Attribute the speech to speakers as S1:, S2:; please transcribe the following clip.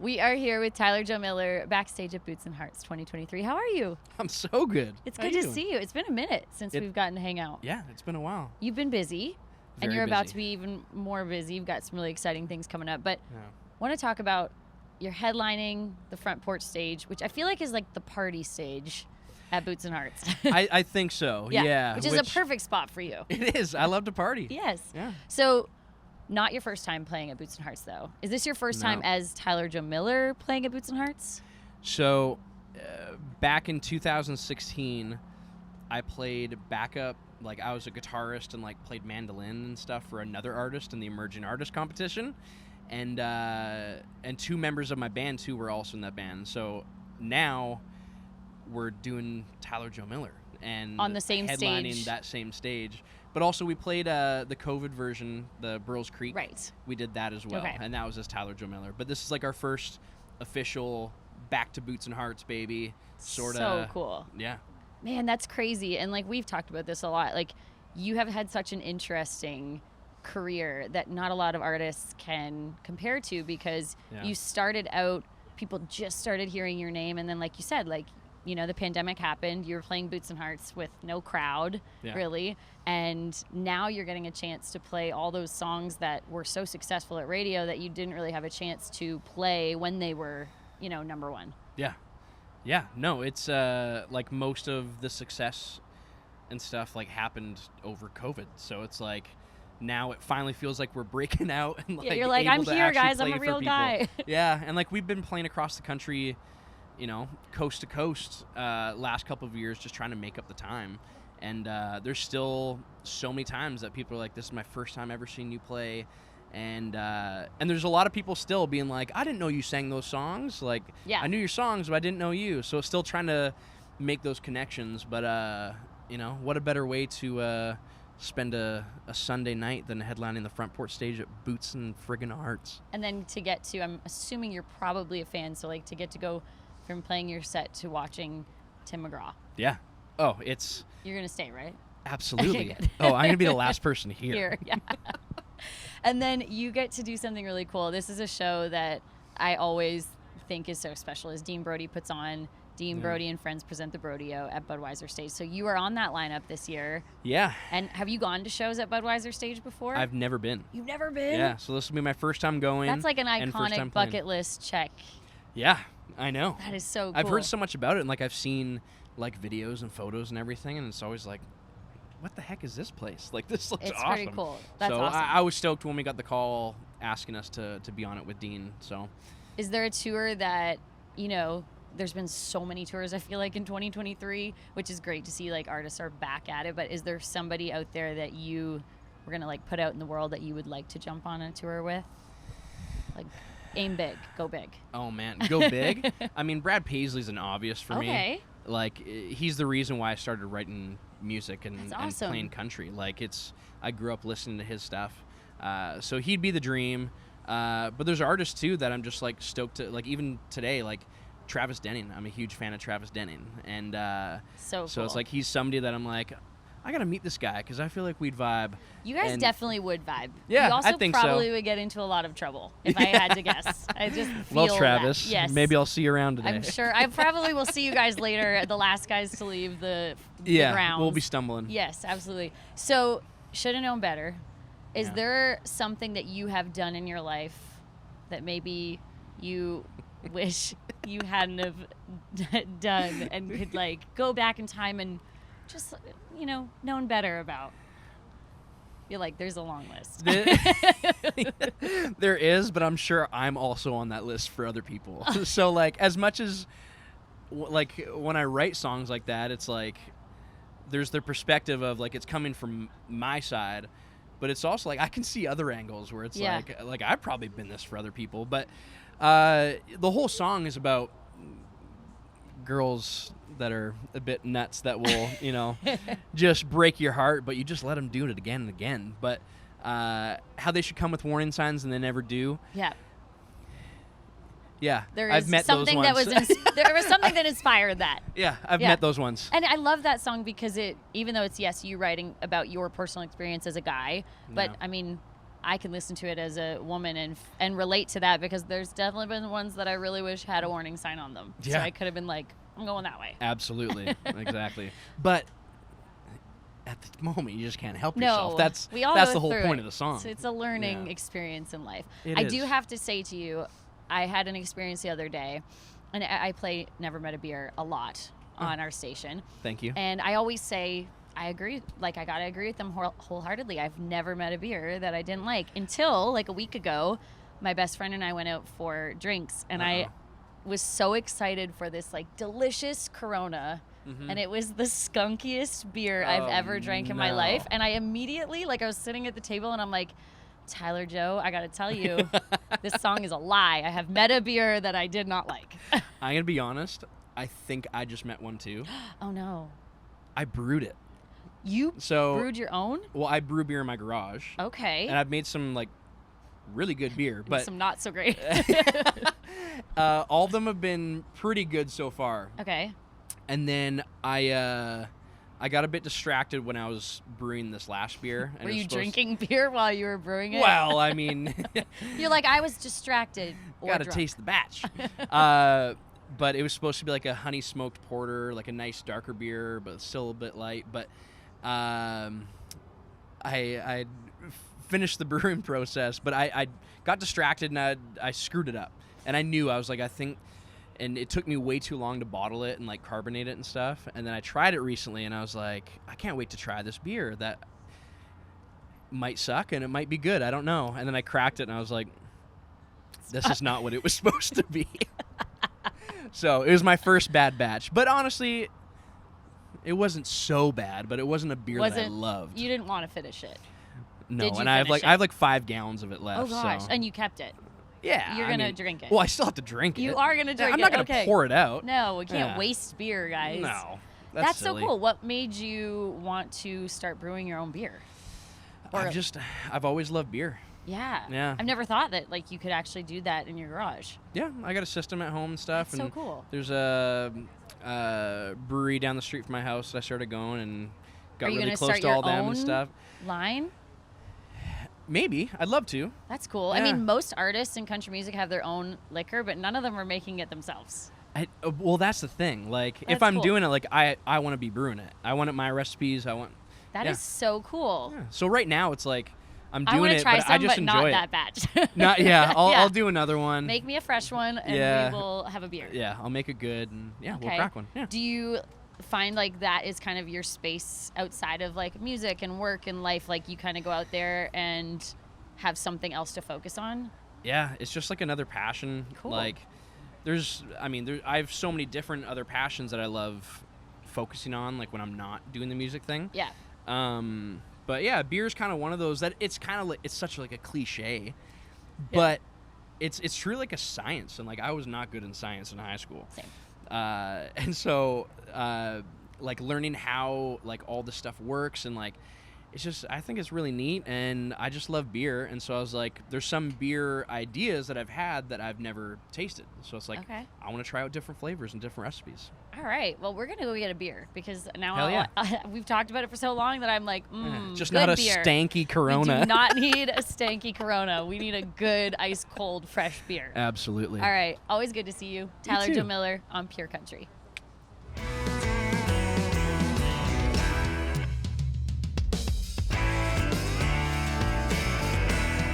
S1: We are here with Tyler Joe Miller backstage at Boots and Hearts 2023. How are you?
S2: I'm so good.
S1: It's good to see you. It's been a minute since we've gotten to hang out.
S2: Yeah, it's been a while.
S1: You've been busy, and
S2: Very
S1: you're about
S2: busy.
S1: to be even more busy. You've got some really exciting things coming up. But I want to talk about your headlining the front porch stage, which I feel like is like the party stage at Boots and Hearts.
S2: I think so. Yeah.
S1: Which is a perfect spot for you.
S2: It is. I love to party.
S1: Yes.
S2: Yeah.
S1: So, not your first time playing at Boots and Hearts, though. Is this your first time as Tyler Joe Miller playing at Boots and Hearts?
S2: So, back in 2016, I played backup. Like, I was a guitarist and, like, played mandolin and stuff for another artist in the Emerging Artist competition. And 2 members of my band, too, were also in that band. So, now we're doing Tyler Joe Miller. And
S1: on the same
S2: headlining
S1: stage.
S2: that same stage. But also we played the COVID version, the Burles Creek.
S1: Right.
S2: We did that as well.
S1: Okay.
S2: And that was as Tyler Joe Miller. But this is like our first official back to Boots and Hearts, baby. Sort of.
S1: So cool.
S2: Yeah.
S1: Man, that's crazy. And like we've talked about this a lot. Like you have had such an interesting career that not a lot of artists can compare to because you started out, people just started hearing your name. And then like you said, like, you know, the pandemic happened. You were playing Boots and Hearts with no crowd, really. And now you're getting a chance to play all those songs that were so successful at radio that you didn't really have a chance to play when they were, you know, number one.
S2: Yeah. Yeah. No, it's like most of the success and stuff like happened over COVID. So it's like now it finally feels like we're breaking out. And like,
S1: you're like,
S2: able
S1: I'm
S2: to
S1: here,
S2: actually
S1: guys. I'm
S2: play
S1: a
S2: for
S1: real
S2: people.
S1: guy.
S2: Yeah. And like we've been playing across the country, you know, coast to coast last couple of years just trying to make up the time. And there's still so many times that people are like, this is my first time ever seeing you play. And there's a lot of people still being like, I didn't know you sang those songs. Like, I knew your songs, but I didn't know you. So it's still trying to make those connections. But, you know, what a better way to spend a Sunday night than headlining the front porch stage at Boots and friggin' Hearts.
S1: And then to get to, I'm assuming you're probably a fan, so like to get to go from playing your set to watching Tim McGraw.
S2: Yeah. Oh, it's...
S1: You're going to stay, right?
S2: Absolutely.
S1: Okay,
S2: Oh, I'm going to be the last person here.
S1: Yeah. And then you get to do something really cool. This is a show that I always think is so special, is Dean Brody puts on. Dean Brody and friends present the Brodeo at Budweiser stage. So you are on that lineup this year.
S2: Yeah.
S1: And have you gone to shows at Budweiser stage before?
S2: I've never been.
S1: You've never been?
S2: Yeah, so this will be my first time going.
S1: That's like an iconic bucket list check.
S2: Yeah, I know.
S1: That is so cool.
S2: I've heard so much about it, and like I've seen like videos and photos and everything, and it's always like, what the heck is this place? Like, this looks awesome.
S1: It's pretty cool. That's
S2: so
S1: awesome.
S2: I was stoked when we got the call asking us to be on it with Dean. So,
S1: is there a tour that, you know, there's been so many tours, I feel like, in 2023, which is great to see, like, artists are back at it, but is there somebody out there that you were going to, like, put out in the world that you would like to jump on a tour with? Like, aim big, go big.
S2: Oh, man, go big? I mean, Brad Paisley's an obvious for me.
S1: Okay.
S2: Like, he's the reason why I started writing music and playing country. Like, I grew up listening to his stuff. So he'd be the dream. But there's artists, too, that I'm just, like, stoked to, like, even today, like, Travis Denning. I'm a huge fan of Travis Denning. And
S1: so
S2: it's like he's somebody that I'm like, I got to meet this guy because I feel like we'd vibe.
S1: You guys definitely would vibe.
S2: Yeah,
S1: you also
S2: I think
S1: probably would get into a lot of trouble if I had to guess. I just feel
S2: well, Travis,
S1: that. Yes.
S2: maybe I'll see you around today.
S1: I'm sure. I probably will see you guys later, the last guys to leave the grounds.
S2: We'll be stumbling.
S1: Yes, absolutely. So, should have known better. Is there something that you have done in your life that maybe you wish you hadn't have done and could, like, go back in time and just, you know, known better about? You're like, there's a long list.
S2: There is, but I'm sure I'm also on that list for other people. So, like, as much as, like, when I write songs like that, it's like there's the perspective of, like, it's coming from my side, but it's also, like, I can see other angles where it's like I've probably been this for other people. But the whole song is about girls that are a bit nuts that will, you know, just break your heart, but you just let them do it again and again. But how they should come with warning signs and they never do.
S1: Yeah.
S2: Yeah,
S1: there is
S2: I've met
S1: something
S2: those ones.
S1: that was there was something that inspired that.
S2: Yeah, I've met those ones.
S1: And I love that song because it, even though it's you writing about your personal experience as a guy, but I mean, I can listen to it as a woman and relate to that, because there's definitely been ones that I really wish had a warning sign on them.
S2: Yeah.
S1: So I could have been like, I'm going that way.
S2: Absolutely. Exactly. But at the moment, you just can't help yourself. That's the whole point of the song.
S1: So it's a learning experience in life.
S2: It
S1: I
S2: is.
S1: do have to say to you, I had an experience the other day, and I play Never Met a Beer a lot on our station.
S2: Thank you.
S1: And I always say, I agree. Like, I got to agree with them wholeheartedly. I've never met a beer that I didn't like until like a week ago. My best friend and I went out for drinks, and I was so excited for this like delicious Corona. And it was the skunkiest beer I've ever drank in my life. And I immediately, like, I was sitting at the table and I'm like, Tyler Joe, I got to tell you, this song is a lie. I have met a beer that I did not like.
S2: I'm going to be honest. I think I just met one too.
S1: Oh, no.
S2: I brewed it.
S1: You brewed your own?
S2: Well, I brew beer in my garage.
S1: Okay.
S2: And I've made some, like, really good beer. But
S1: some not so great.
S2: all of them have been pretty good so far.
S1: Okay.
S2: And then I got a bit distracted when I was brewing this last beer. And
S1: were you drinking beer while you were brewing it?
S2: Well, I mean...
S1: You're like, I was distracted or
S2: Gotta
S1: drunk.
S2: taste the batch. But it was supposed to be like a honey smoked porter, like a nice darker beer, but still a bit light. But I finished the brewing process, but I got distracted and I screwed it up. And I knew, I was like, I think... And it took me way too long to bottle it and like carbonate it and stuff. And then I tried it recently and I was like, I can't wait to try this beer that might suck and it might be good. I don't know. And then I cracked it and I was like, this is not what it was supposed to be. So it was my first bad batch. But honestly, it wasn't so bad, but it wasn't a beer that I loved.
S1: You didn't want to finish it.
S2: No,
S1: Did you
S2: and I
S1: finish
S2: have like 5 gallons of it left.
S1: Oh gosh,
S2: so.
S1: And you kept it.
S2: Yeah.
S1: You're going to drink it.
S2: Well, I still have to drink it.
S1: You are going to drink it.
S2: I'm not going to pour it out.
S1: No, we can't waste beer, guys.
S2: No.
S1: That's
S2: silly.
S1: so cool. What made you want to start brewing your own beer?
S2: I've always loved beer.
S1: Yeah.
S2: Yeah.
S1: I've never thought that like you could actually do that in your garage.
S2: Yeah, I got a system at home and stuff.
S1: That's so cool.
S2: There's a brewery down the street from my house that I started going and got really close to all them and stuff.
S1: Line?
S2: Maybe. I'd love to.
S1: That's cool.
S2: Yeah.
S1: I mean, most artists in country music have their own liquor, but none of them are making it themselves.
S2: Well, that's the thing. Like,
S1: That's
S2: if I'm
S1: cool.
S2: doing it, like, I want to be brewing it. I want it my recipes.
S1: That is so cool.
S2: Yeah. So right now, it's like, I'm
S1: I
S2: doing
S1: want to
S2: it,
S1: try
S2: but
S1: some,
S2: I just
S1: but
S2: enjoy
S1: not
S2: it.
S1: that batch.
S2: I'll do another one.
S1: Make me a fresh one, and we will have a beer.
S2: Yeah, I'll make it good, and we'll
S1: Okay.
S2: crack one. Yeah.
S1: Do you find like that is kind of your space outside of like music and work and life? Like you kind of go out there and have something else to focus on?
S2: Yeah, it's just like another passion.
S1: Cool.
S2: Like, I have so many different other passions that I love focusing on, like when I'm not doing the music thing.
S1: Yeah.
S2: But yeah, beer is kind of one of those that it's kind of like, it's such like a cliche, but it's truly like a science. And like, I was not good in science in high school.
S1: Same.
S2: And so, like learning how like all this stuff works and like, it's just, I think it's really neat, and I just love beer. And so I was like, there's some beer ideas that I've had that I've never tasted. So it's like, I want to try out different flavors and different recipes.
S1: All right. Well, we're going to go get a beer because now
S2: Hell yeah.
S1: we've talked about it for so long that I'm like,
S2: just
S1: good
S2: not a
S1: beer.
S2: stanky Corona.
S1: We do not need a stanky Corona. We need a good, ice cold, fresh beer.
S2: Absolutely.
S1: All right. Always good to see you. Tyler
S2: too.
S1: Joe Miller on Pure Country.